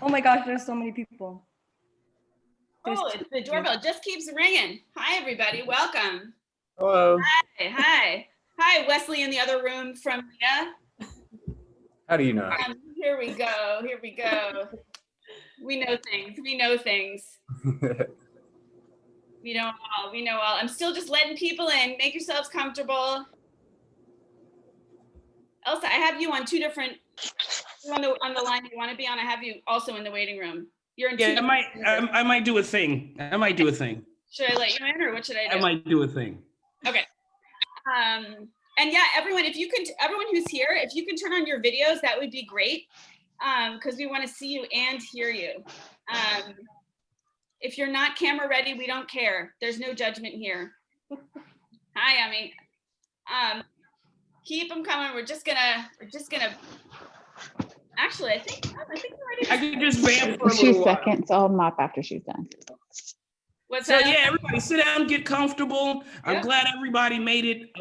Oh my gosh, there's so many people. It's the doorbell just keeps ringing. Hi, everybody. Welcome. Hello. Hi, Wesley in the other room from Leah. How do you know? Here we go. We know things. We know all. I'm still just letting people in. Make yourselves comfortable. Elsa, I have you on two different, on the line you want to be on. I have you also in the waiting room. You're in two. I might do a thing. Should I let you in or what should I do? I might do a thing. Okay. And yeah, everyone who's here, if you can turn on your videos, that would be great. Because we want to see you and hear you. If you're not camera ready, we don't care. There's no judgment here. Hi, Ami. Keep them coming. We're just gonna. Actually, I think we're ready. I could just vamp for a Few little while. seconds. I'll mop after she's done. What's So that? yeah, everybody sit down, get comfortable. I'm Yep. glad everybody made it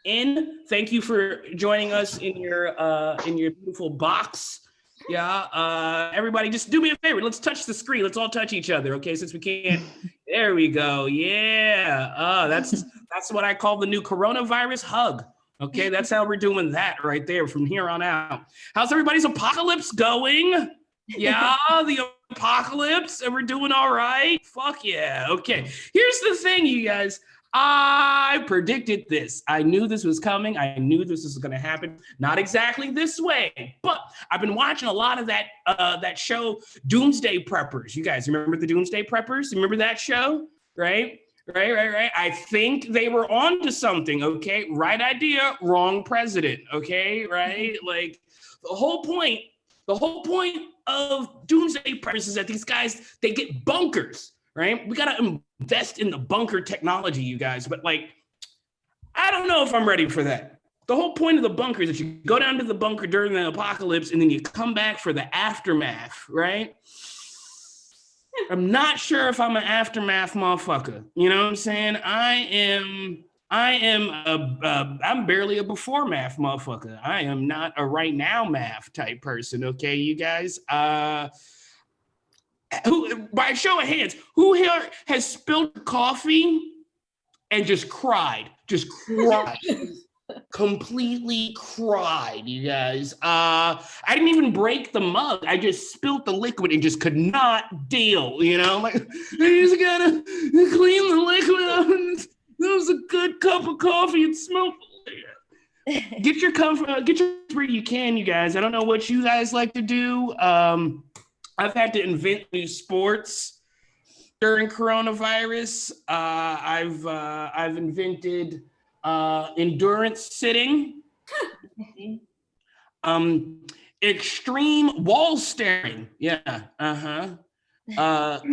in. Thank you for joining us in your beautiful box. Yeah, everybody just do me a favor. Let's touch the screen. Let's all touch each other, okay? Since we can't. There we go. Yeah. That's what I call the new coronavirus hug. Okay, that's how we're doing that right there from here on out. How's everybody's apocalypse going? Yeah, the apocalypse, and we're doing all right. Fuck yeah. Okay, here's the thing, you guys. I predicted this. I knew this was coming. I knew this was going to happen. Not exactly this way, but I've been watching a lot of that show, Doomsday Preppers. You guys remember the Doomsday Preppers? Remember that show? Right. I think they were on to something. Okay, right idea, wrong president. Okay, right. Like the whole point of Doomsday Preppers is that these guys, they get bunkers. Right? We got to invest in the bunker technology, you guys. But like, I don't know if I'm ready for that. The whole point of the bunker is that you go down to the bunker during the apocalypse and then you come back for the aftermath, right? I'm not sure if I'm an aftermath motherfucker. You know what I'm saying? I'm barely a before math motherfucker. I am not a right now math type person. Okay, you guys. Who, by show of hands, who here has spilled coffee and just cried? Completely cried, you guys. I didn't even break the mug. I just spilled the liquid and just could not deal, you know? Like, I just gotta clean the liquid up. That was a good cup of coffee. It smelled. Get your comfort where you can, you guys. I don't know what you guys like to do. I've had to invent new sports during coronavirus. I've invented endurance sitting, extreme wall staring. Yeah,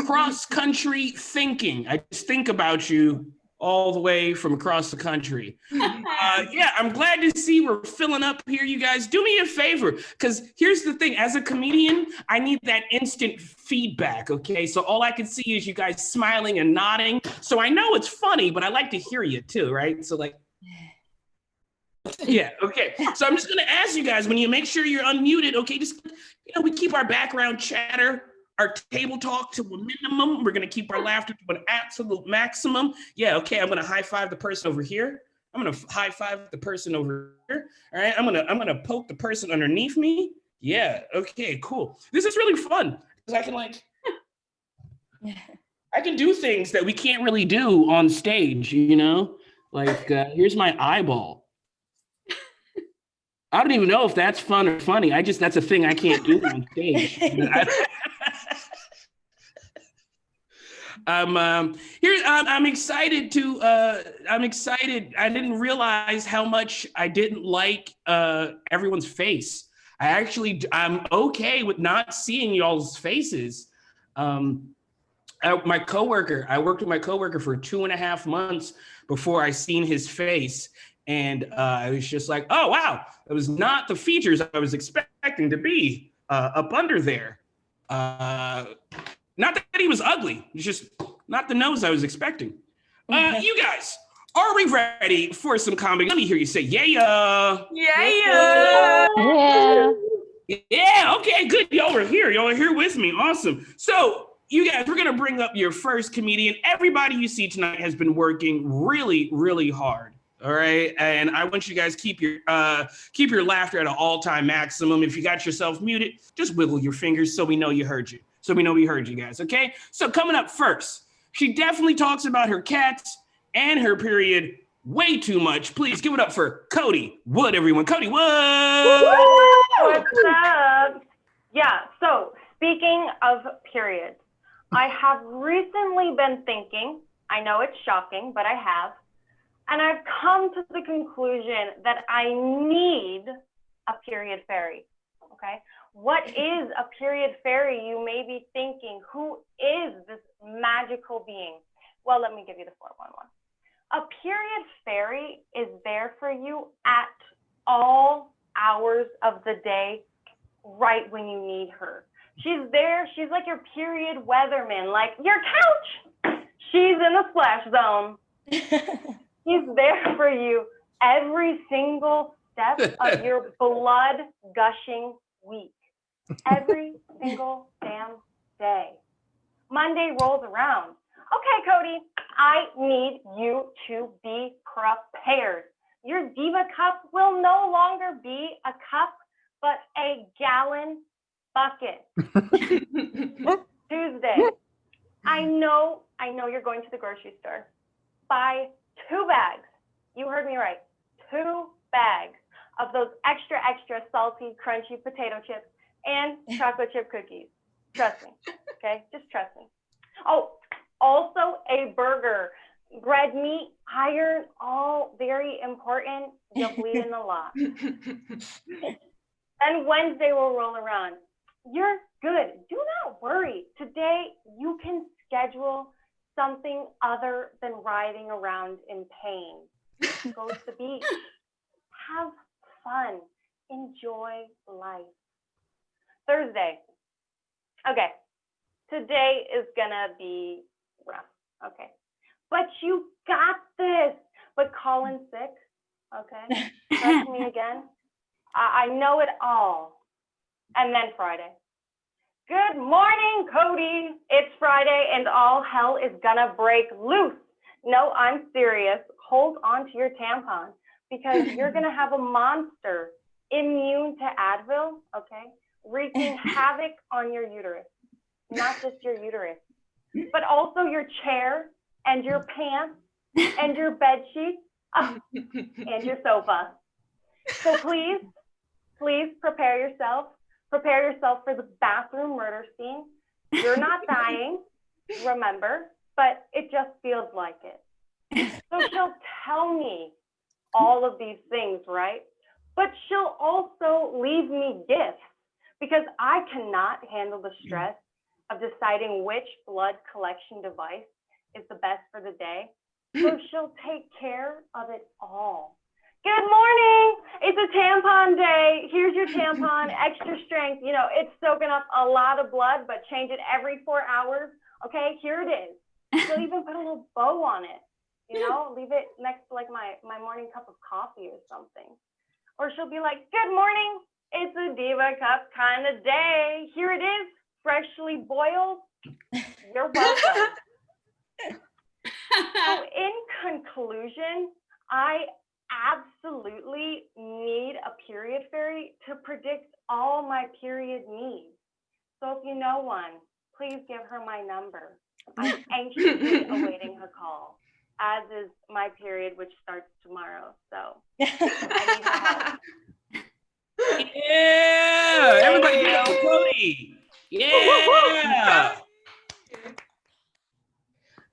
cross country thinking. I just think about you all the way from across the country. Yeah, I'm glad to see we're filling up here, you guys. Do me a favor, because here's the thing. As a comedian, I need that instant feedback, okay? So all I can see is you guys smiling and nodding. So I know it's funny, but I like to hear you too, right? So like, yeah, okay. So I'm just gonna ask you guys, when you make sure you're unmuted, okay, just, we keep our background chatter, our table talk to a minimum. We're going to keep our laughter to an absolute maximum. Yeah, okay, I'm going to high five the person over here. I'm going to high five the person over here. All right, I'm going to poke the person underneath me. Yeah, okay, cool. This is really fun because I can do things that we can't really do on stage, Like, here's my eyeball. I don't even know if that's fun or funny. That's a thing I can't do on stage. I'm excited I'm excited. I didn't realize how much I didn't like everyone's face. I'm okay with not seeing y'all's faces. My coworker, I worked with my coworker for 2.5 months before I seen his face. And I was just like, oh, wow, it was not the features I was expecting to be up under there. Not that he was ugly, it's just not the nose I was expecting. You guys, are we ready for some comedy? Let me hear you say, yeah. Yeah. Yeah, okay, good. Y'all are here. Y'all are here with me. Awesome. So, you guys, we're going to bring up your first comedian. Everybody you see tonight has been working really, really hard. All right. And I want you guys keep your laughter at an all-time maximum. If you got yourself muted, just wiggle your fingers so we know you heard you. So we know we heard you guys. Okay. So coming up first, she definitely talks about her cats and her period way too much. Please give it up for Cody Wood, everyone. Cody Wood. What's up? Yeah, so speaking of periods, I have recently been thinking, I know it's shocking, but I have, and I've come to the conclusion that I need a period fairy, okay? What is a period fairy? You may be thinking, who is this magical being? Well, let me give you the 411. A period fairy is there for you at all hours of the day, right when you need her. She's there. She's like your period weatherman, like your couch. She's in the splash zone. She's there for you every single step of your blood gushing week. Every single damn day. Monday rolls around. Okay, Cody, I need you to be prepared. Your diva cup will no longer be a cup, but a gallon bucket. Tuesday, I know you're going to the grocery store. Buy 2 bags. You heard me right. 2 bags of those extra salty, crunchy potato chips and chocolate chip cookies. Trust me, okay? Just trust me. Oh, also a burger. Red meat, iron, all very important. You'll bleed in a lot. And Wednesday will roll around. You're good. Do not worry. Today, you can schedule something other than riding around in pain. Go to the beach. Have fun. Enjoy life. Thursday. Okay. Today is gonna be rough. Okay. But you got this. But call in sick. Okay. Trust me again. I know it all. And then Friday. Good morning, Cody. It's Friday and all hell is gonna break loose. No, I'm serious. Hold on to your tampon because you're gonna have a monster immune to Advil, okay, wreaking havoc on your uterus. Not just your uterus, but also your chair and your pants and your bed sheets and your sofa. So please prepare yourself. Prepare yourself for the bathroom murder scene. You're not dying, remember, but it just feels like it. So she'll tell me all of these things, right? But she'll also leave me gifts because I cannot handle the stress of deciding which blood collection device is the best for the day. So she'll take care of it all. Good morning. It's a tampon day. Here's your tampon, extra strength. You know, it's soaking up a lot of blood, but change it every 4 hours. Okay, here it is. She'll even put a little bow on it. You know, leave it next to like my morning cup of coffee or something. Or she'll be like, good morning. It's a diva cup kind of day. Here it is, freshly boiled. You're welcome. So in conclusion, I absolutely need a period fairy to predict all my period needs. So if you know one, please give her my number. I'm anxiously awaiting her call, as is my period, which starts tomorrow. So I need her help. Yeah, everybody give it up for Cody. Yeah.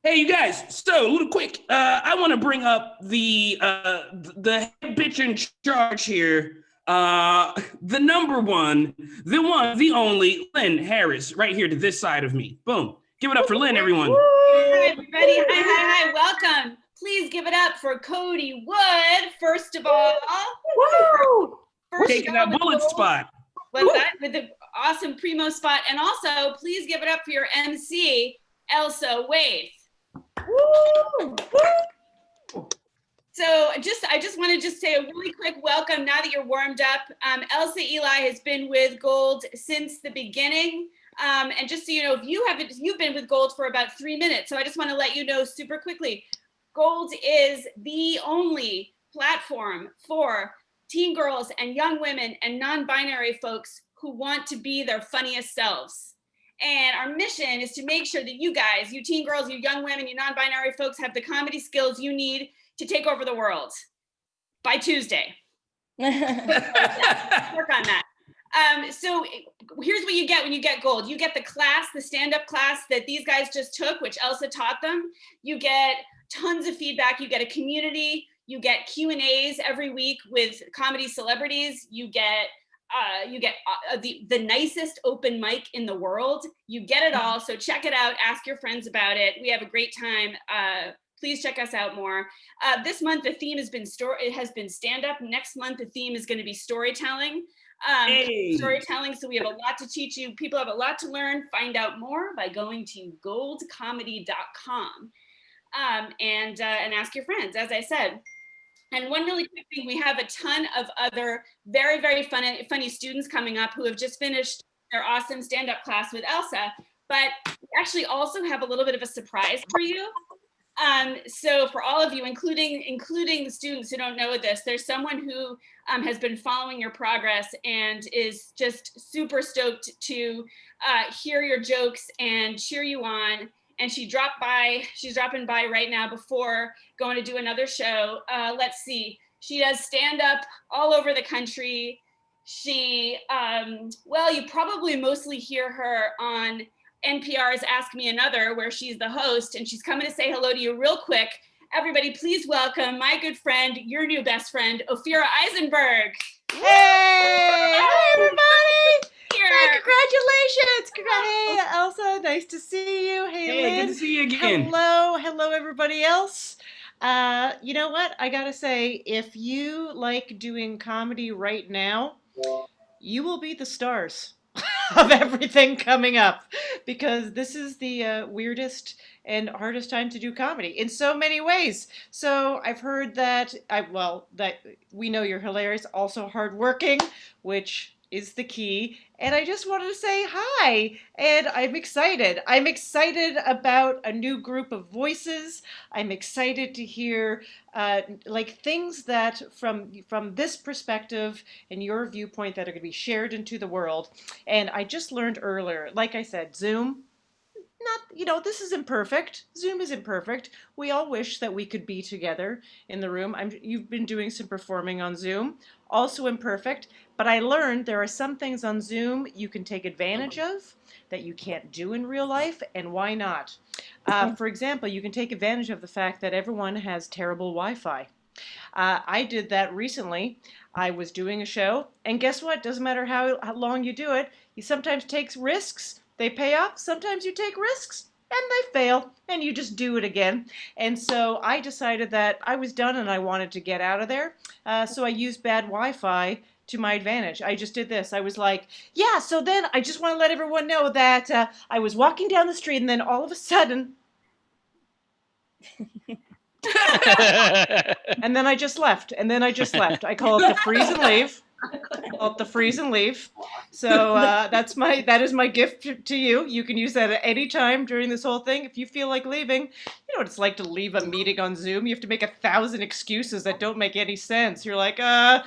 Hey, you guys. So, a little quick. I want to bring up the head bitch in charge here. The number one, the only, Lynn Harris, right here to this side of me. Boom. Give it up for Lynn, everyone. Hi, everybody. Hi. Welcome. Please give it up for Cody Wood, first of all. Woo! First Taking show that with bullet gold. spot. What's that? With the awesome primo spot. And also, please give it up for your MC, Elsa Waith. Woo! So I just want to just say a really quick welcome now that you're warmed up. Elsa Eli has been with Gold since the beginning. And just so you know, you've been with Gold for about 3 minutes. So I just want to let you know super quickly, Gold is the only platform for teen girls and young women and non-binary folks who want to be their funniest selves. And our mission is to make sure that you guys, you teen girls, you young women, you non-binary folks have the comedy skills you need to take over the world by Tuesday. Work on that. So here's what you get when you get Gold. You get the class, the stand-up class that these guys just took, which Elsa taught them. You get tons of feedback. You get a community. You get Q&As every week with comedy celebrities. You get the nicest open mic in the world. You get it all. So check it out. Ask your friends about it. We have a great time. Please check us out more. This month, the theme has been stand-up. Next month, the theme is going to be storytelling. Storytelling. So we have a lot to teach you. People have a lot to learn. Find out more by going to goldcomedy.com and ask your friends, as I said. And one really quick thing, we have a ton of other very, very funny students coming up who have just finished their awesome stand-up class with Elsa, but we actually also have a little bit of a surprise for you. So for all of you, including the students who don't know this, there's someone who has been following your progress and is just super stoked to hear your jokes and cheer you on. And she's dropping by right now before going to do another show. Let's see, she does stand up all over the country. She, well, you probably mostly hear her on NPR's Ask Me Another, where she's the host, and she's coming to say hello to you real quick. Everybody, please welcome my good friend, your new best friend, Ophira Eisenberg. Hey! Hi, everybody! Here. Hey, congratulations! Hey, Elsa, nice to see you. Hey, Lynn. Good to see you again. Hello, everybody else. You know what? I gotta say, if you like doing comedy right now, you will be the stars of everything coming up, because this is the weirdest and hardest time to do comedy in so many ways. So I've heard that that we know you're hilarious, also hardworking, which is the key. And I just wanted to say hi, and I'm excited. I'm excited about a new group of voices. I'm excited to hear things that from this perspective and your viewpoint that are going to be shared into the world. And I just learned earlier, like I said, Zoom, this is imperfect. Zoom is imperfect. We all wish that we could be together in the room. You've been doing some performing on Zoom, also imperfect. But I learned there are some things on Zoom you can take advantage of that you can't do in real life, and why not? For example, you can take advantage of the fact that everyone has terrible Wi-Fi. I did that recently. I was doing a show, and guess what? Doesn't matter how long you do it, you sometimes take risks. They pay off. Sometimes you take risks and they fail, and you just do it again. And so I decided that I was done and I wanted to get out of there. So I used bad Wi-Fi to my advantage. I just did this. I was like, yeah, so then I just want to let everyone know that I was walking down the street, and then all of a sudden, and then I just left. I call it the freeze and leave. So that is my gift to you. You can use that at any time during this whole thing. If you feel like leaving, you know what it's like to leave a meeting on Zoom. You have to make 1,000 excuses that don't make any sense. You're like, I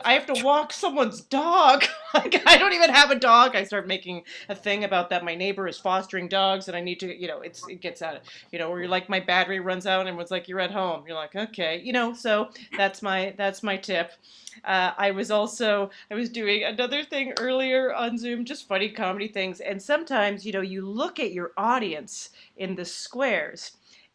have to walk someone's dog. Like, I don't even have a dog. I start making a thing about that. My neighbor is fostering dogs, and I need to, it gets out of, where you're like, my battery runs out, and everyone's like, you're at home. You're like, okay, so that's my tip. I was doing another thing earlier on Zoom, just funny comedy things. And sometimes, you look at your audience in the squares,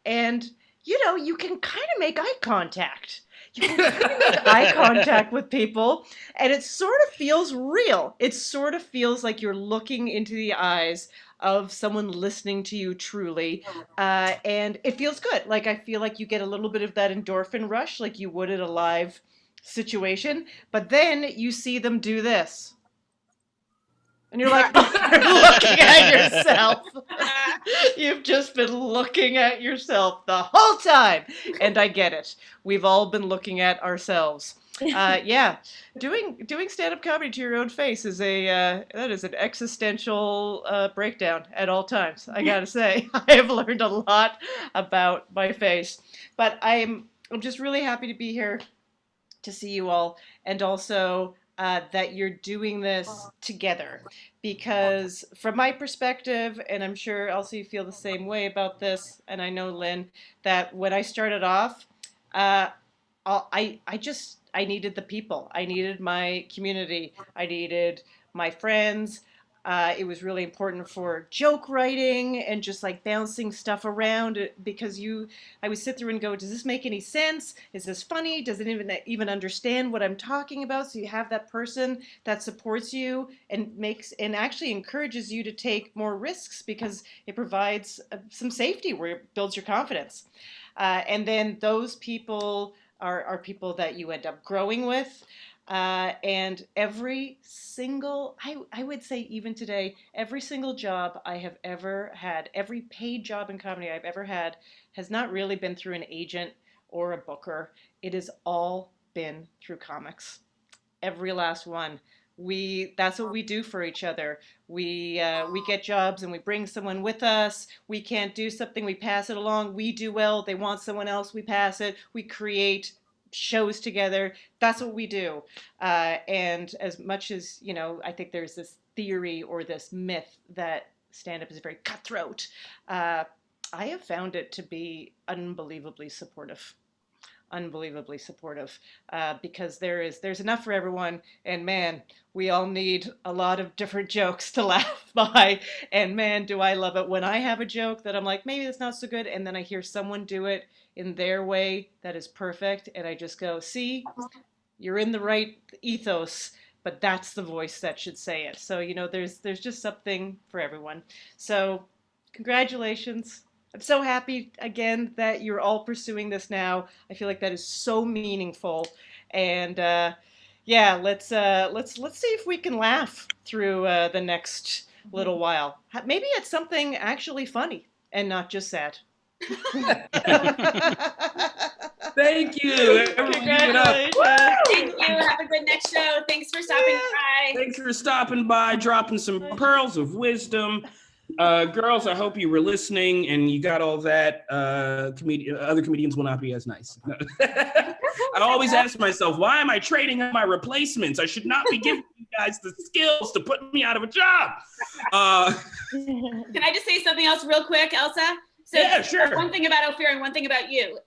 and, you can kind of make eye contact. You can kind of make eye contact with people, and it sort of feels real. It sort of feels like you're looking into the eyes of someone listening to you truly, and it feels good. Like, I feel like you get a little bit of that endorphin rush like you would at a live situation, but then you see them do this. And you're like, you're looking at yourself. You've just been looking at yourself the whole time. And I get it. We've all been looking at ourselves. Yeah, doing stand-up comedy to your own face is that is an existential breakdown at all times. I gotta say, I have learned a lot about my face, but I'm just really happy to be here to see you all, and also that you're doing this together. Because from my perspective, and I'm sure Elsie you feel the same way about this, and I know Lynn, that when I started off, I needed the people. I needed my community. I needed my friends. It was really important for joke writing and just like bouncing stuff around because I would sit there and go, does this make any sense? Is this funny? Does it even understand what I'm talking about? So you have that person that supports you and actually encourages you to take more risks because it provides some safety where it builds your confidence. And then those people are people that you end up growing with. And every single, I would say even today, every single job I have ever had, every paid job in comedy I've ever had has not really been through an agent or a booker. It has all been through comics. Every last one. That's what we do for each other. We get jobs and we bring someone with us. We can't do something, we pass it along. We do well, they want someone else, we pass it. We create shows together. That's what we do. And as much as, I think there's this theory or this myth that stand-up is very cutthroat, I have found it to be unbelievably supportive. Because there's enough for everyone, and man, we all need a lot of different jokes to laugh by, and man, do I love it when I have a joke that I'm like, maybe that's not so good, and then I hear someone do it in their way that is perfect, and I just go, see, you're in the right ethos, but that's the voice that should say it. So there's just something for everyone. So congratulations. I'm so happy again that you're all pursuing this now. I feel like that is so meaningful, and yeah, let's see if we can laugh through the next little while. Maybe it's something actually funny and not just sad. Thank you. Everyone give it up. Thank you. Have a good next show. Thanks for stopping by. Thanks for stopping by, dropping some pearls of wisdom. Girls, I hope you were listening and you got all that. Other comedians will not be as nice. I always ask myself, why am I trading on my replacements? I should not be giving you guys the skills to put me out of a job. Can I just say something else real quick, Elsa? So yeah, sure. One thing about Ophira and one thing about you.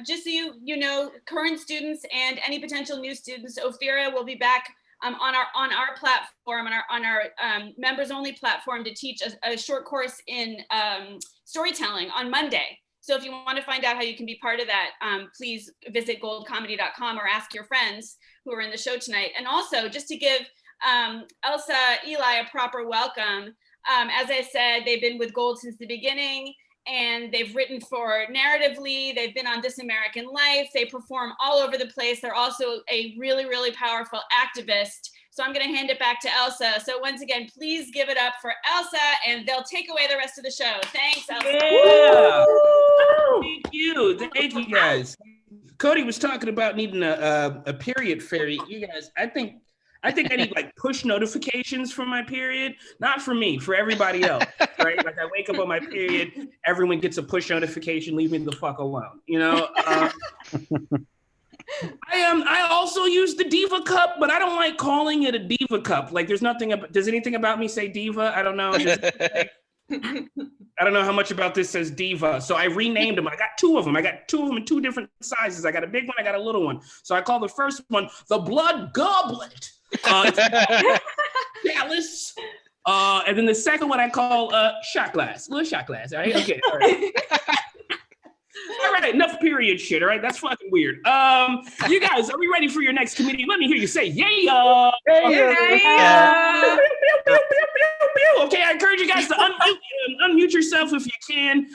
Just so you know, current students and any potential new students, Ophira will be back on our platform, on our members only platform, to teach a short course in storytelling on Monday. So if you want to find out how you can be part of that, please visit goldcomedy.com or ask your friends who are in the show tonight. And also, just to give Elsa, Eli a proper welcome. As I said, they've been with Gold since the beginning, and they've written for Narratively. They've been on This American Life. They perform all over the place. They're also a really, really powerful activist. So I'm going to hand it back to Elsa. So once again, please give it up for Elsa, and they'll take away the rest of the show. Thanks, Elsa. Yeah. Thank you guys. Cody was talking about needing a period fairy. You guys, I think I need like push notifications for my period, not for me, for everybody else, right? Like I wake up on my period, everyone gets a push notification, leave me the fuck alone, I also use the Diva Cup, but I don't like calling it a Diva Cup. Like does anything about me say Diva? I don't know. I don't know how much about this says Diva. So I renamed them. I got two of them in two different sizes. I got a big one, I got a little one. So I call the first one the Blood Goblet. Chalice. And then the second one I call shot glass. Little shot glass. All right. Okay. All right. All right, enough period shit. All right, that's fucking weird. You guys, are we ready for your next comedian? Let me hear you say, yeah. Yeah. Okay, I encourage you guys to unmute yourself if you can.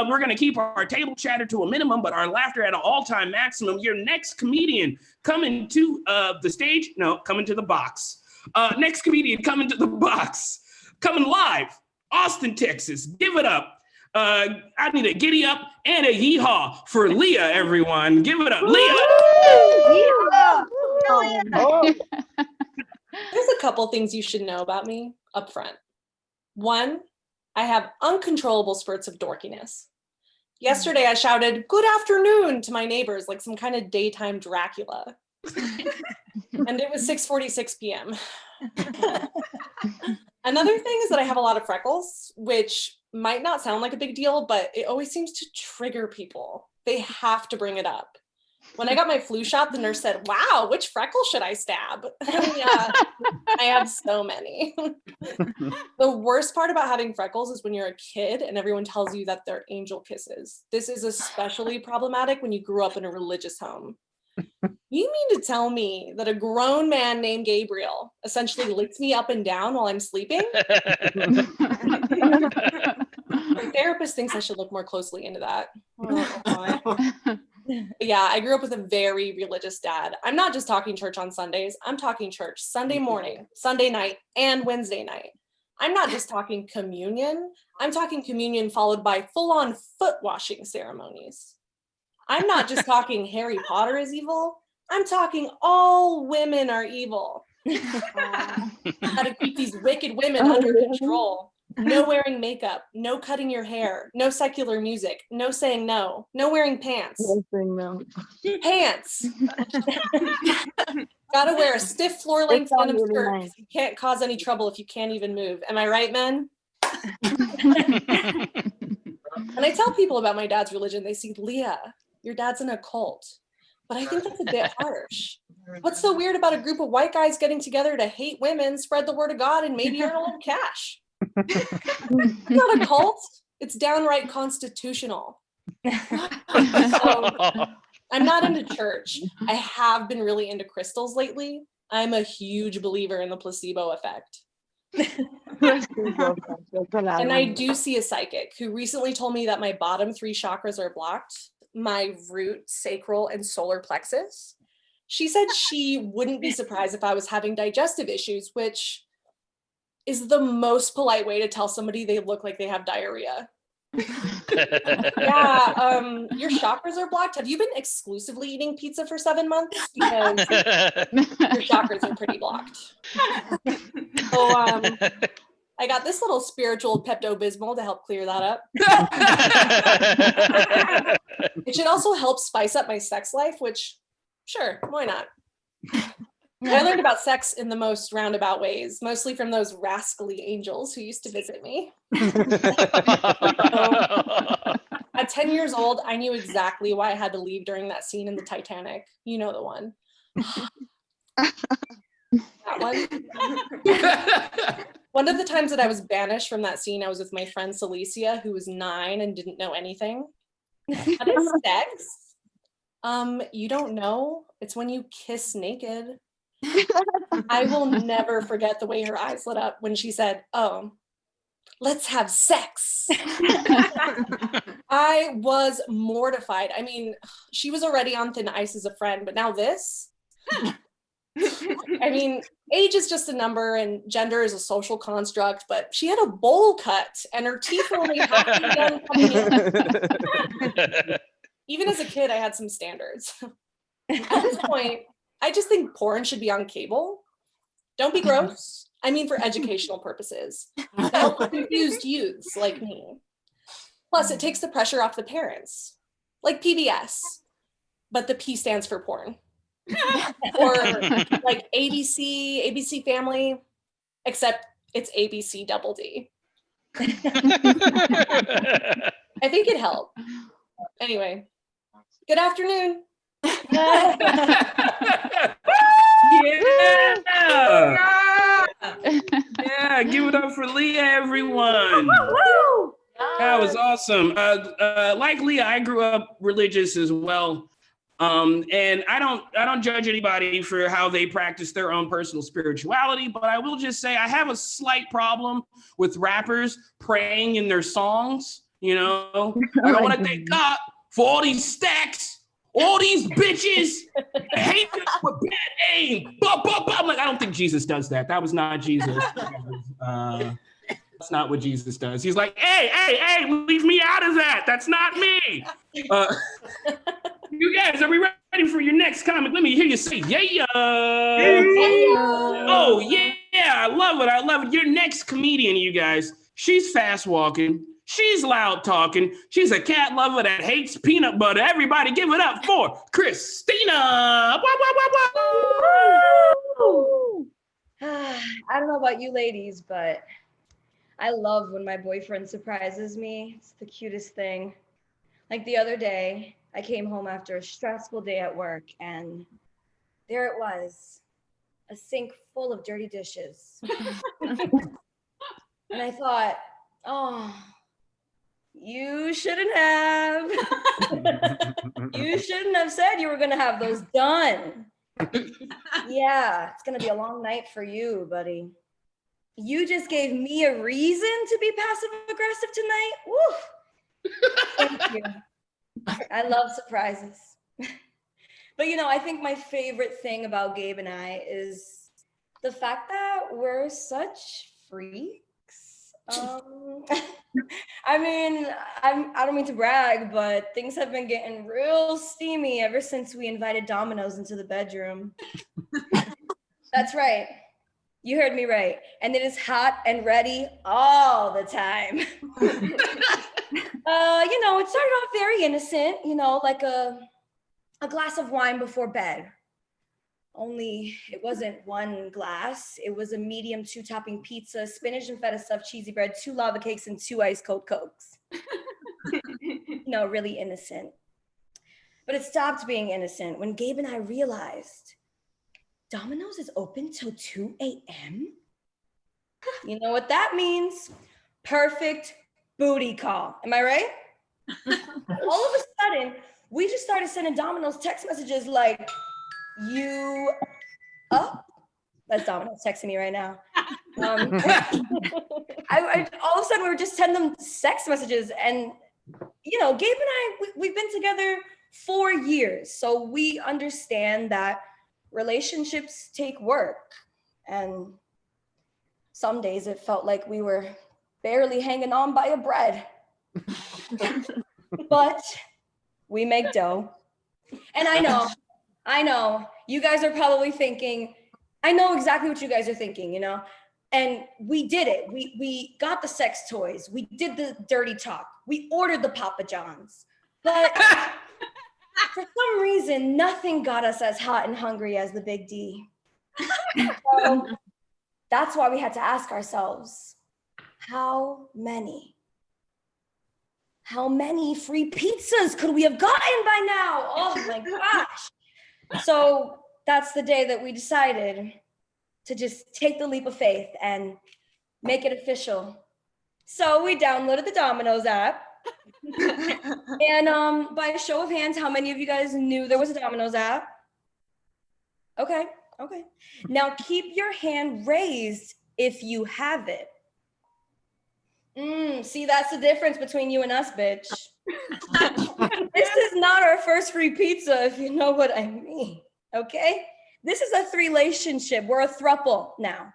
We're gonna keep our table chatter to a minimum, but our laughter at an all-time maximum. Your next comedian coming to the stage, no, coming to the box. Next comedian coming to the box, coming live, Austin, Texas. Give it up. I need a giddy up and a yeehaw for Leah, everyone. Give it up, Leah. Oh, There's a couple things you should know about me up front. One, I have uncontrollable spurts of dorkiness. Yesterday, I shouted, "Good afternoon" to my neighbors like some kind of daytime Dracula. And it was 6:46 p.m. Another thing is that I have a lot of freckles, which might not sound like a big deal, but it always seems to trigger people. They have to bring it up. When I got my flu shot, the nurse said, "Wow, which freckle should I stab?" Yeah, I have so many. The worst part about having freckles is when you're a kid and everyone tells you that they're angel kisses. This is especially problematic when you grew up in a religious home. You mean to tell me that a grown man named Gabriel essentially licks me up and down while I'm sleeping? My therapist thinks I should look more closely into that. Yeah, I grew up with a very religious dad. I'm not just talking church on Sundays. I'm talking church Sunday morning, Sunday night, and Wednesday night. I'm not just talking communion. I'm talking communion followed by full-on foot washing ceremonies. I'm not just talking Harry Potter is evil. I'm talking all women are evil. How to keep these wicked women under control. No wearing makeup, no cutting your hair, no secular music, no saying no, no wearing pants. Pants. Gotta wear a stiff floor-length denim skirt because you can't cause any trouble if you can't even move. Am I right, men? When I tell people about my dad's religion, they say, "Leah, your dad's in a cult." But I think that's a bit harsh. What's so weird about a group of white guys getting together to hate women, spread the word of God, and maybe earn a little cash? It's not a cult. It's downright constitutional. So, I'm not into church. I have been really into crystals lately. I'm a huge believer in the placebo effect. And I do see a psychic who recently told me that my bottom 3 chakras are blocked, my root, sacral, and solar plexus. She said she wouldn't be surprised if I was having digestive issues, which is the most polite way to tell somebody they look like they have diarrhea. Yeah, your chakras are blocked. Have you been exclusively eating pizza for 7 months? Because your chakras are pretty blocked. So I got this little spiritual Pepto-Bismol to help clear that up. It should also help spice up my sex life, which, sure, why not? I learned about sex in the most roundabout ways, mostly from those rascally angels who used to visit me. At 10 years old, I knew exactly why I had to leave during that scene in the Titanic. You know the one. That one. One of the times that I was banished from that scene, I was with my friend Celicia, who was 9 and didn't know anything. What is sex? You don't know? It's when you kiss naked. I will never forget the way her eyes lit up when she said, "Oh, let's have sex." I was mortified. I mean, she was already on thin ice as a friend, but now this? I mean, age is just a number and gender is a social construct, but she had a bowl cut and her teeth were only halfway done coming in. Even as a kid, I had some standards. At this point, I just think porn should be on cable. Don't be gross. I mean, for educational purposes. To help confused youths like me. Plus, it takes the pressure off the parents. Like PBS, but the P stands for porn. Or like ABC Family, except it's ABC double D. I think it'd help. Anyway, good afternoon. Yeah, give it up for Leah, everyone. That was awesome. Like Leah, I grew up religious as well. And I don't judge anybody for how they practice their own personal spirituality, but I will just say I have a slight problem with rappers praying in their songs. You know, I don't want to thank God for all these stacks All these bitches hate us with bad aim. I'm like, I don't think Jesus does that. That was not Jesus. That's not what Jesus does. He's like, hey, leave me out of that. That's not me. You guys, are we ready for your next comic? Let me hear you say, yeah. Oh, yeah, I love it. Your next comedian, you guys, she's fast walking. She's loud talking. She's a cat lover that hates peanut butter. Everybody give it up for Christina. I don't know about you ladies, but I love when my boyfriend surprises me. It's the cutest thing. Like the other day, I came home after a stressful day at work, and there it was, a sink full of dirty dishes. And I thought, oh, you shouldn't have. You shouldn't have said you were going to have those done. Yeah, it's going to be a long night for you, buddy. You just gave me a reason to be passive aggressive tonight. Woo. Thank you. I love surprises. But I think my favorite thing about Gabe and I is the fact that we're such freaks. I mean, I don't mean to brag, but things have been getting real steamy ever since we invited Domino's into the bedroom. That's right. You heard me right. And it is hot and ready all the time. It started off very innocent, like a glass of wine before bed. Only it wasn't one glass. It was a medium 2-topping pizza, spinach and feta stuffed cheesy bread, 2 lava cakes, and 2 ice cold Cokes. Really innocent. But it stopped being innocent when Gabe and I realized Domino's is open till 2 a.m. You know what that means? Perfect booty call. Am I right? All of a sudden, we just started sending Domino's text messages like, you up? That's Domino's texting me right now. All of a sudden, we were just sending them sex messages. And, Gabe and I, we've been together 4 years. So we understand that relationships take work. And some days it felt like we were barely hanging on by a bread. But we make dough. And I know, you guys are probably thinking, I know exactly what you guys are thinking, and we did it. We got the sex toys. We did the dirty talk. We ordered the Papa John's. But for some reason, nothing got us as hot and hungry as the Big D. So that's why we had to ask ourselves, how many free pizzas could we have gotten by now? Oh my gosh. So that's the day that we decided to just take the leap of faith and make it official. So we downloaded the Domino's app. And by a show of hands, how many of you guys knew there was a Domino's app? Okay. Now keep your hand raised if you have it. See, that's the difference between you and us, bitch. This is not our first free pizza, if you know what I mean, okay? This is a threelationship. We're a throuple now.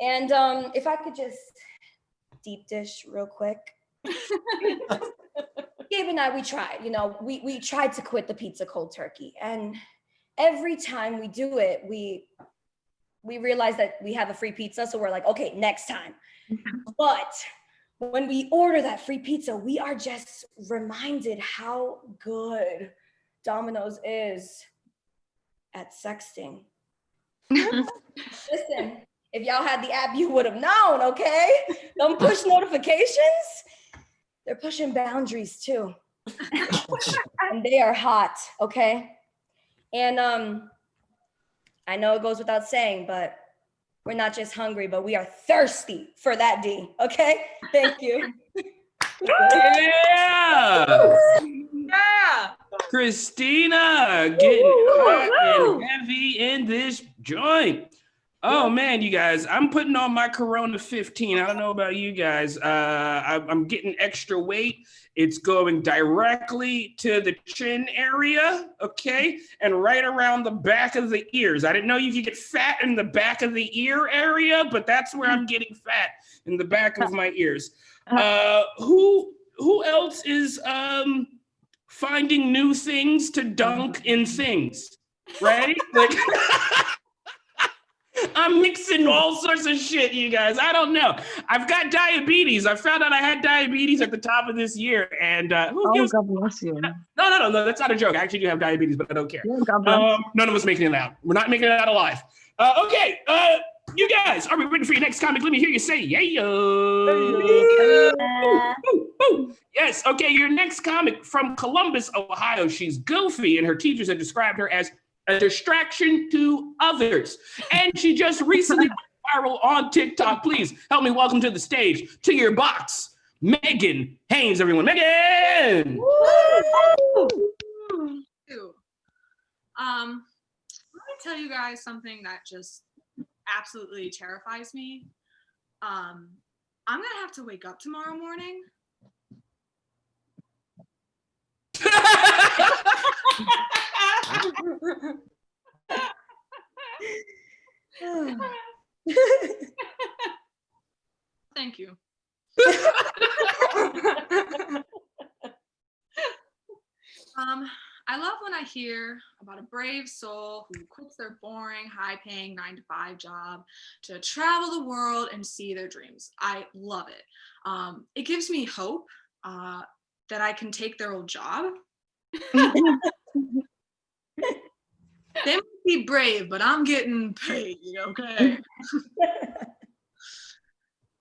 And if I could just deep dish real quick. Gabe and I, we tried, we tried to quit the pizza cold turkey. And every time we do it, we realize that we have a free pizza. So we're like, okay, next time. But when we order that free pizza, we are just reminded how good Domino's is at sexting. Listen, if y'all had the app, you would have known, okay? Them push notifications, they're pushing boundaries too. And they are hot, okay? And I know it goes without saying, but we're not just hungry, but we are thirsty for that D, okay? Thank you. Yeah! Yeah. Christina getting hot and heavy in this joint. Oh man, you guys, I'm putting on my Corona 15. I don't know about you guys. I'm getting extra weight. It's going directly to the chin area, okay? And right around the back of the ears. I didn't know you could get fat in the back of the ear area, but that's where I'm getting fat, in the back of my ears. Who else is finding new things to dunk in things, right? Like, I'm mixing all sorts of shit, you guys. I don't know. I've got diabetes. I found out I had diabetes at the top of this year, and who gives? God bless you. No, that's not a joke. I actually do have diabetes, but I don't care. Yeah, God bless. None of us making it out. We're not making it out alive. Okay, you guys, are we ready for your next comic? Let me hear you say, yeah. Yes, okay, your next comic from Columbus, Ohio. She's goofy, and her teachers have described her as a distraction to others. And she just recently went viral on TikTok. Please help me welcome to the stage, to your box, Megan Haynes, everyone. Megan! Let me tell you guys something that just absolutely terrifies me. I'm gonna have to wake up tomorrow morning. Thank you. I love when I hear about a brave soul who quits their boring, high-paying 9-to-5 job to travel the world and see their dreams. I love it. It gives me hope that I can take their old job. They might be brave, but I'm getting paid, okay?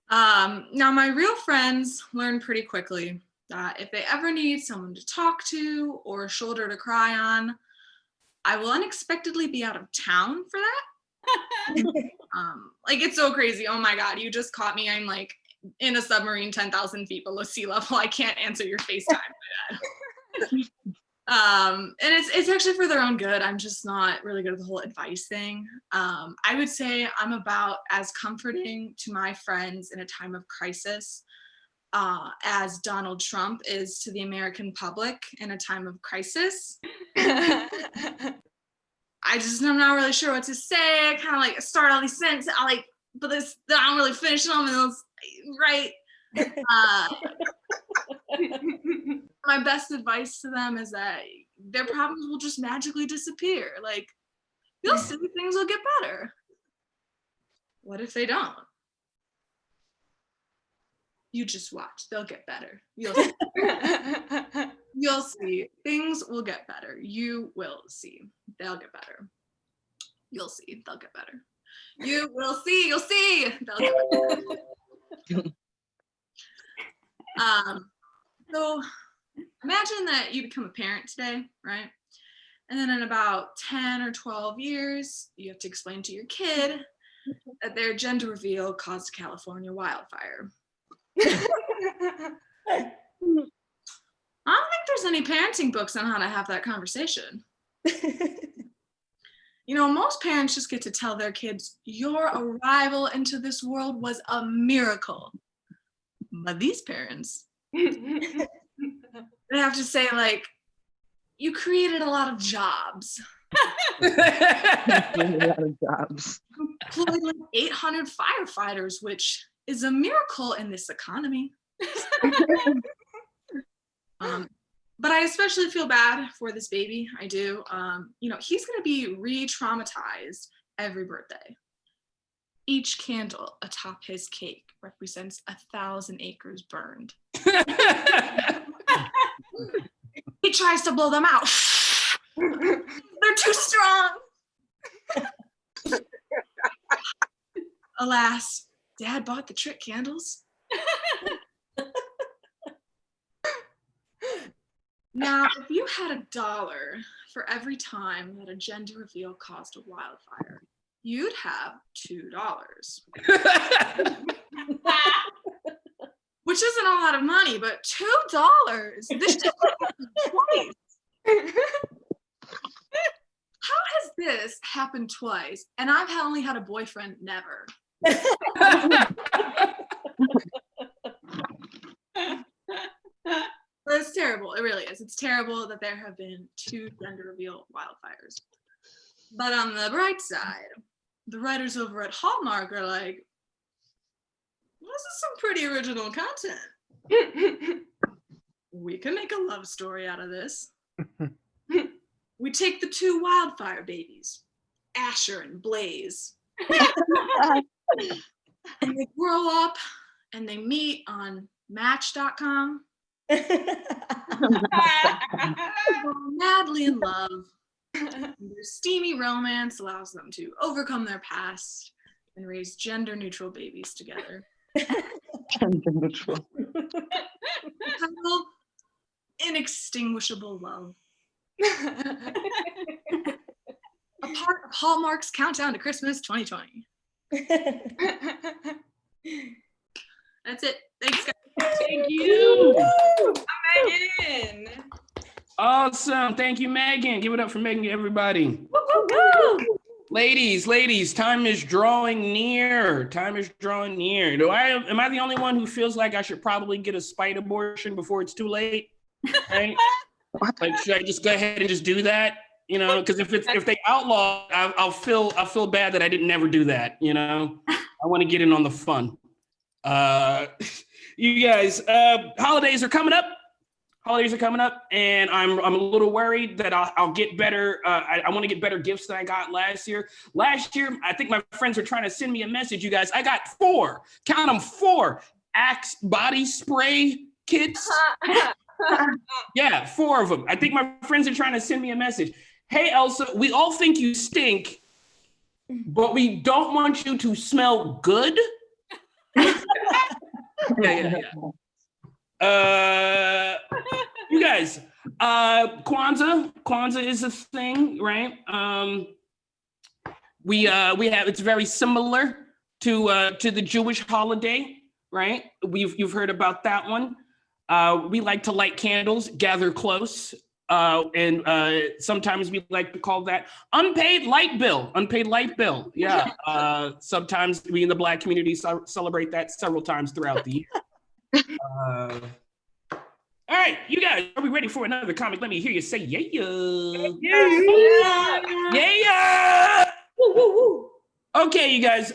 Now, my real friends learn pretty quickly that if they ever need someone to talk to or a shoulder to cry on, I will unexpectedly be out of town for that. Like, it's so crazy. Oh my God, you just caught me. I'm like in a submarine 10,000 feet below sea level. I can't answer your FaceTime for that. And it's actually for their own good. I'm just not really good at the whole advice thing. I would say I'm about as comforting to my friends in a time of crisis as Donald Trump is to the American public in a time of crisis. I'm not really sure what to say. I kind of like start all these sentences, but I don't really finish them, and it's right. My best advice to them is that their problems will just magically disappear. Like, you'll see things will get better. What if they don't? You just watch. They'll get better. You'll see. You'll see. Things will get better. You will see. They'll get better. You'll see. They'll get better. You will see. You'll see. They'll get better. So imagine that you become a parent today, right? And then in about 10 or 12 years, you have to explain to your kid that their gender reveal caused a California wildfire. I don't think there's any parenting books on how to have that conversation. Most parents just get to tell their kids, your arrival into this world was a miracle. But these parents, they have to say, like, you created a lot of jobs. Employed like 800 firefighters, which is a miracle in this economy. But I especially feel bad for this baby. I do. He's going to be re-traumatized every birthday. Each candle atop his cake represents 1,000 acres burned. He tries to blow them out. They're too strong. Alas, Dad bought the trick candles. Now, if you had $1 for every time that a gender reveal caused a wildfire, you'd have $2. Which isn't a lot of money, but $2. This just happened twice. How has this happened twice? And I've only had a boyfriend, never. it's terrible. It really is. It's terrible that there have been 2 gender reveal wildfires. But on the bright side, the writers over at Hallmark are like, this is some pretty original content. We can make a love story out of this. We take the 2 wildfire babies, Asher and Blaze, and they grow up and they meet on Match.com. Madly in love. Their steamy romance allows them to overcome their past and raise gender-neutral babies together. Gender-neutral. Title, Inextinguishable Love. A part of Hallmark's Countdown to Christmas 2020. That's it. Thanks, guys. Thank you. Megan. Awesome. Thank you, Megan. Give it up for Megan, everybody. Ladies, time is drawing near. Time is drawing near. Am I the only one who feels like I should probably get a spite abortion before it's too late? Right? Like, should I just go ahead and just do that? You know, because if they outlaw, I'll feel bad that I didn't never do that. You know, I want to get in on the fun. You guys, holidays are coming up. And I'm a little worried that I'll get better. I want to get better gifts than I got last year. Last year, I think my friends are trying to send me a message. You guys, I got 4. Count them, 4 Axe body spray kits. Yeah, 4 of them. I think my friends are trying to send me a message. Hey, Elsa, we all think you stink, but we don't want you to smell good. Yeah. You guys, Kwanzaa is a thing, right? We have, it's very similar to the Jewish holiday, right? You've heard about that one. We like to light candles, gather close, and sometimes we like to call that unpaid light bill. Yeah. Sometimes we in the Black community celebrate that several times throughout the year. All right, you guys, are we ready for another comic? Let me hear you say yeah. Yeah. Woo, woo, woo. Okay, you guys,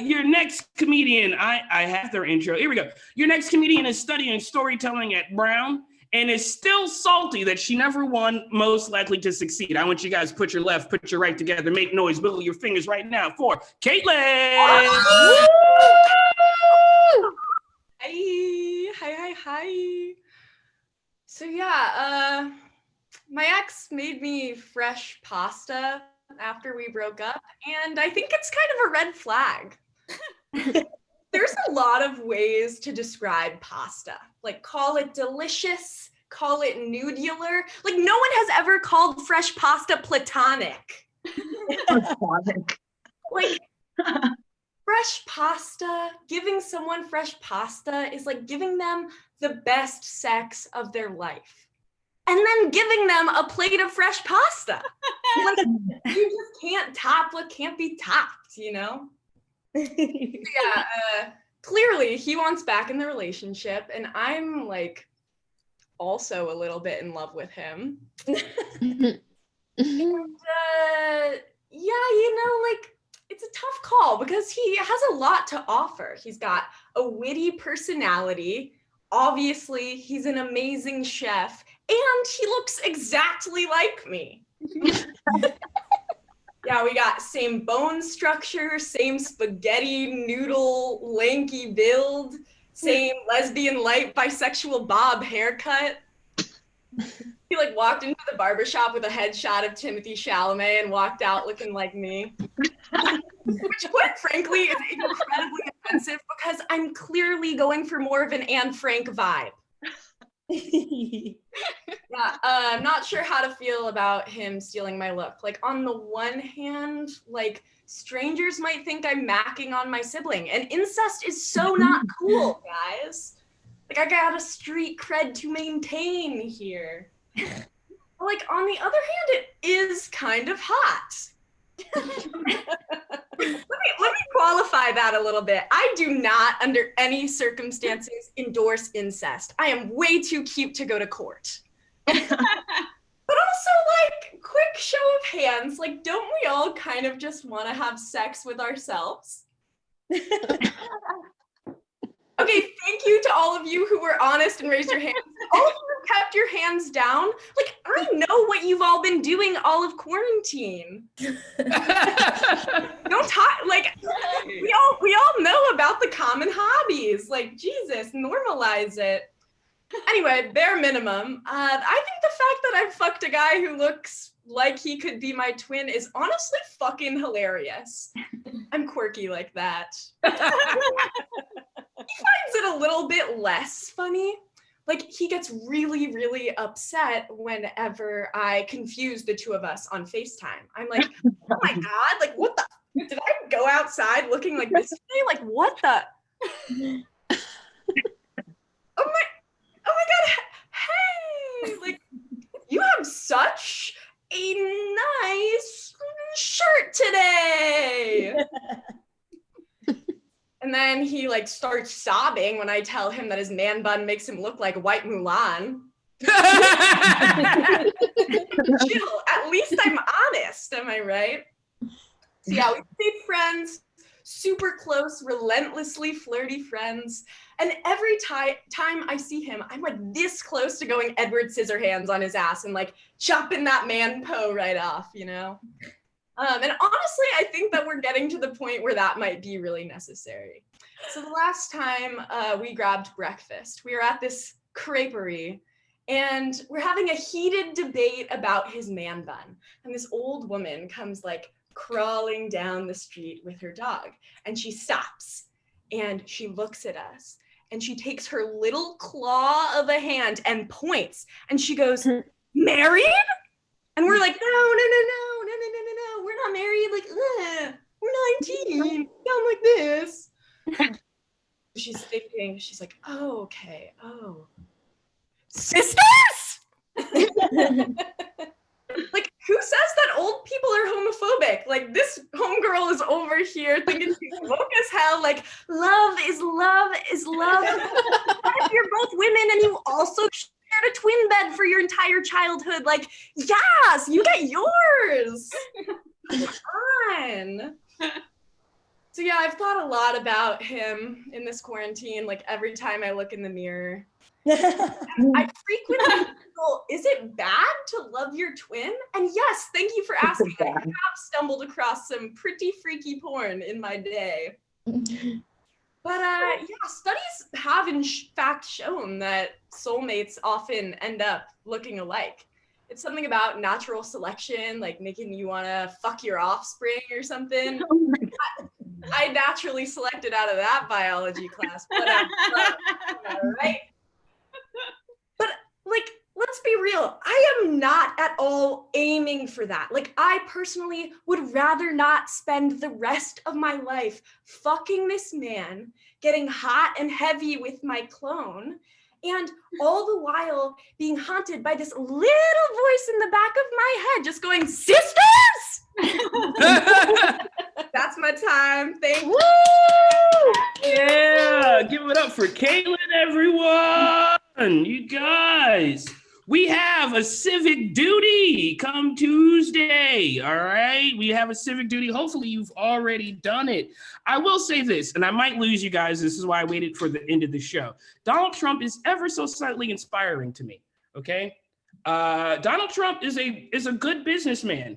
your next comedian, I have their intro. Here we go. Your next comedian is studying storytelling at Brown and is still salty that she never won Most Likely to Succeed. I want you guys put your left, put your right together, make noise, wiggle your fingers right now for Caitlin. Hi. So yeah, my ex made me fresh pasta after we broke up, and I think it's kind of a red flag. There's a lot of ways to describe pasta. Like, call it delicious, call it nudular. Like, no one has ever called fresh pasta platonic. Like, fresh pasta, giving someone fresh pasta is like giving them the best sex of their life. And then giving them a plate of fresh pasta. Like, you just can't top what can't be topped, you know? Yeah, clearly he wants back in the relationship, and I'm like also a little bit in love with him. And yeah, you know, like, it's a tough call because he has a lot to offer. He's got a witty personality. Obviously, he's an amazing chef, and he looks exactly like me. Yeah, we got same bone structure, same spaghetti noodle lanky build, same lesbian light bisexual bob haircut. He like walked into the barbershop with a headshot of Timothy Chalamet and walked out looking like me. Which quite frankly is incredibly offensive because I'm clearly going for more of an Anne Frank vibe. Yeah, I'm not sure how to feel about him stealing my look. Like, on the one hand, like, strangers might think I'm macking on my sibling, and incest is so not cool, guys. Like, I got a street cred to maintain here. Like, on the other hand, it is kind of hot. Let me qualify that a little bit. I do not, under any circumstances, endorse incest. I am way too cute to go to court. But also, like, quick show of hands, like, don't we all kind of just want to have sex with ourselves? Okay, thank you to all of you who were honest and raised your hands. All of you who kept your hands down. Like, I know what you've all been doing all of quarantine. Don't talk, like, we all know about the common hobbies. Like, Jesus, normalize it. Anyway, bare minimum, I think the fact that I've fucked a guy who looks like he could be my twin is honestly fucking hilarious. I'm quirky like that. He finds it a little bit less funny. Like, he gets really, really upset whenever I confuse the two of us on FaceTime. I'm like, oh my God, like, what the? Did I go outside looking like this today? Like, what the? Oh my God, hey, like, you have such a nice shirt today. And then he like starts sobbing when I tell him that his man bun makes him look like White Mulan. Chill, at least I'm honest, am I right? So yeah, we stayed friends, super close, relentlessly flirty friends. And every time I see him, I'm like this close to going Edward Scissorhands on his ass and like chopping that man po right off, you know? And honestly, I think that we're getting to the point where that might be really necessary. So the last time we grabbed breakfast, we were at this creperie and we're having a heated debate about his man bun. And this old woman comes like crawling down the street with her dog and she stops and she looks at us and she takes her little claw of a hand and points and she goes, "Married?" And we're like, no, we're not married. Like, we're 19, sound like this. She's thinking, she's like, oh, okay, oh. Sisters? Like, who says that old people are homophobic? Like, this homegirl is over here thinking she's woke as hell, like, love is love is love. What if you're both women and you also shared a twin bed for your entire childhood? Like, yes, you get yours. Come on. So yeah, I've thought a lot about him in this quarantine, like every time I look in the mirror. I frequently go, is it bad to love your twin? And yes, thank you for asking. I have stumbled across some pretty freaky porn in my day. But yeah, studies have in fact shown that soulmates often end up looking alike. It's something about natural selection, like making you want to fuck your offspring or something. I naturally selected out of that biology class, but right? But like, let's be real. I am not at all aiming for that. Like, I personally would rather not spend the rest of my life fucking this man, getting hot and heavy with my clone, and all the while being haunted by this little voice in the back of my head just going, sisters! That's my time. Thank you. Yeah, give it up for Caitlin, everyone. You guys, we have a civic duty come Tuesday. All right, we have a civic duty. Hopefully you've already done it. I will say this, and I might lose you guys. This is why I waited for the end of the show. Donald Trump is ever so slightly inspiring to me. Okay, Donald Trump is a good businessman.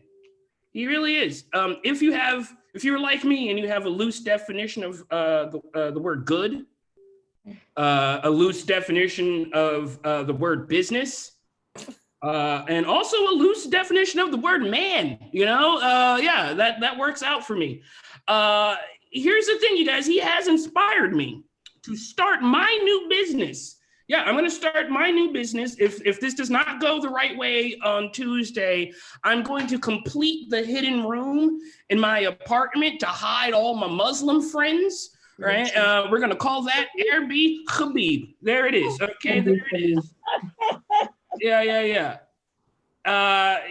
He really is. If you're like me and you have a loose definition of the word good, a loose definition of the word business, and also a loose definition of the word man, yeah, that works out for me. Here's the thing, you guys, he has inspired me to start my new business. Yeah, I'm going to start my new business. If this does not go the right way on Tuesday, I'm going to complete the hidden room in my apartment to hide all my Muslim friends, right? We're going to call that Airbnb Habib. There it is. Okay, there it is. Yeah. I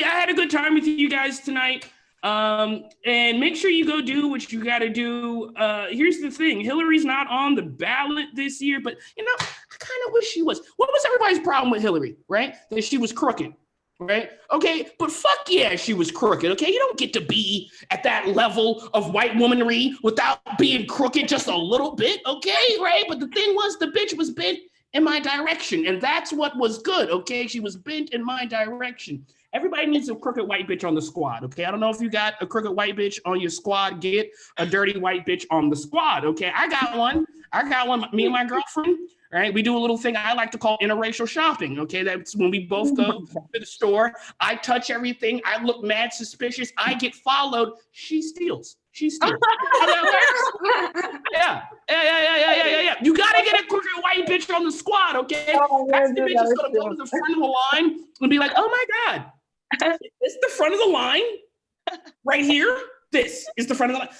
had a good time with you guys tonight. And make sure you go do what you got to do. Here's the thing. Hillary's not on the ballot this year, but I kind of wish she was. What was everybody's problem with Hillary, right? That she was crooked, right? Okay, but fuck yeah, she was crooked, okay? You don't get to be at that level of white womanry without being crooked just a little bit, okay, right? But the thing was, the bitch was bent in my direction, and that's what was good, okay? She was bent in my direction. Everybody needs a crooked white bitch on the squad, okay? I don't know if you got a crooked white bitch on your squad. Get a dirty white bitch on the squad, okay? I got one. Me and my girlfriend, right? We do a little thing I like to call interracial shopping, okay? That's when we both go to the store. I touch everything. I look mad suspicious. I get followed. She steals. Yeah. You gotta get a crooked white bitch on the squad, okay? That's the bitch that's gonna go to the front of the line and be like, oh my God, this is the front of the line right here. This is the front of the line.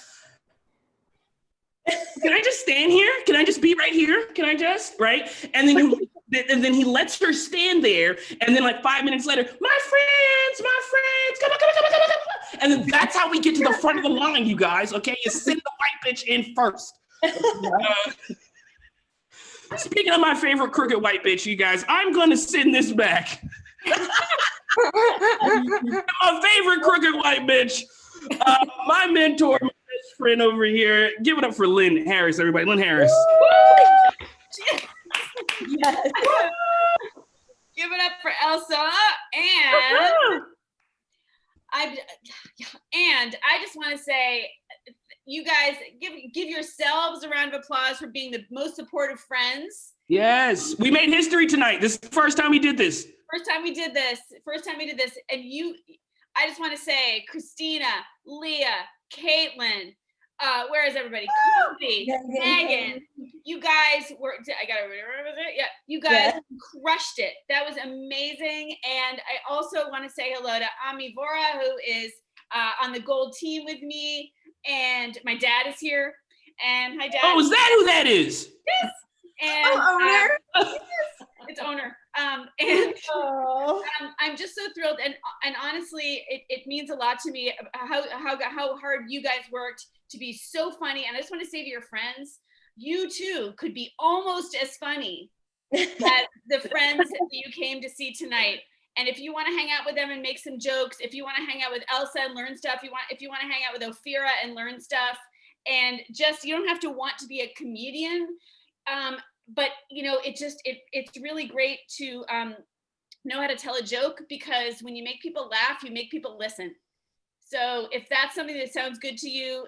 Can I just stand here? Can I just be right here? Can I just, right? And then he lets her stand there. And then like 5 minutes later, my friends, come on. And then that's how we get to the front of the line, you guys, okay? You send the white bitch in first. Speaking of my favorite crooked white bitch, you guys, I'm going to send this back. My favorite crooked white bitch, my mentor, my best friend over here. Give it up for Lynn Harris, everybody. Lynn Harris. Yes. Give it up for Elsa. And I just want to say, you guys, give yourselves a round of applause for being the most supportive friends. Yes, we made history tonight. This is the first time we did this. First time we did this. And I just want to say, Christina, Leah, Caitlin, where is everybody? Kobe, Megan, you guys were, you guys crushed it. That was amazing. And I also want to say hello to Amivora, who is on the gold team with me. And my dad is here. And hi, Dad. Oh, is that who that is? Yes. And Owner. it's Owner. I'm just so thrilled, and honestly, it means a lot to me how hard you guys worked to be so funny. And I just want to say to your friends, you too could be almost as funny as the friends that you came to see tonight. And if you want to hang out with them and make some jokes, if you want to hang out with Elsa and learn stuff, if you want to hang out with Ophira and learn stuff, and just, you don't have to want to be a comedian. But it's really great to know how to tell a joke, because when you make people laugh, you make people listen. So if that's something that sounds good to you,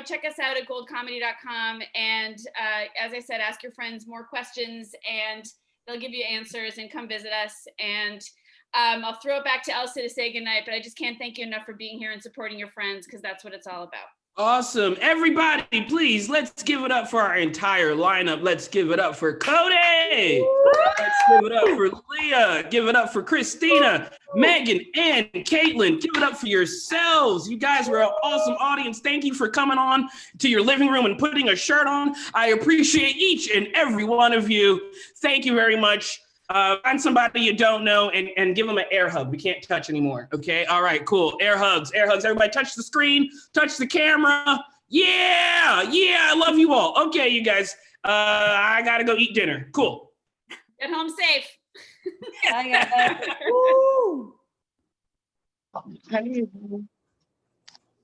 check us out at goldcomedy.com. And as I said, ask your friends more questions and they'll give you answers, and come visit us. And I'll throw it back to Elsa to say goodnight, but I just can't thank you enough for being here and supporting your friends, because that's what it's all about. Awesome. Everybody, please, let's give it up for our entire lineup. Let's give it up for Cody. Let's give it up for Leah. Give it up for Christina, Megan, and Caitlin. Give it up for yourselves. You guys were an awesome audience. Thank you for coming on to your living room and putting a shirt on. I appreciate each and every one of you. Thank you very much. Find somebody you don't know and give them an air hug. We can't touch anymore. Okay. All right, cool. Air hugs. Everybody touch the screen, touch the camera. Yeah. I love you all. Okay, you guys. I gotta go eat dinner. Cool. Get home safe. I got that. Woo!